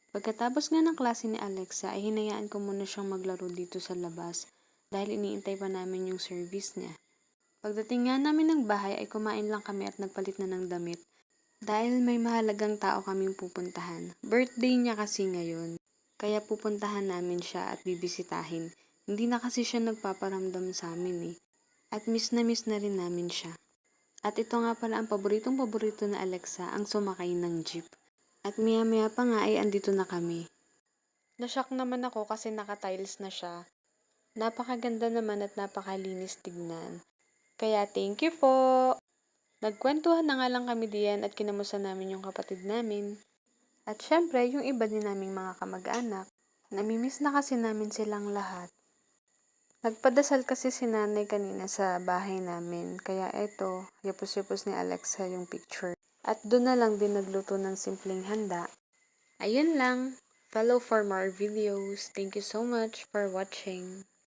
Pagkatapos nga ng klase ni Alexa ay hinayaan ko muna siyang maglaro dito sa labas dahil iniintay pa namin yung service niya. Pagdating nga namin ng bahay ay kumain lang kami at nagpalit na ng damit dahil may mahalagang tao kaming pupuntahan. Birthday niya kasi ngayon, kaya pupuntahan namin siya at bibisitahin. Hindi na kasi siya nagpaparamdam sa amin eh. At miss na rin namin siya. At ito nga pala ang paboritong-paborito na Alexa, ang sumakay ng jeep. At maya-maya pa nga ay andito na kami. Nashock naman ako kasi naka-tiles na siya. Napakaganda naman at napakalinis tignan. Kaya thank you po! Nagkwentuhan na nga lang kami diyan at kinamusta namin yung kapatid namin. At syempre, yung iba din naming mga kamag-anak. Namimiss na kasi namin silang lahat. Nagpadasal kasi si nanay kanina sa bahay namin. Kaya eto, yapos-yapos ni Alexa yung picture. At doon na lang din nagluto ng simpleng handa. Ayun lang. Follow for more videos. Thank you so much for watching.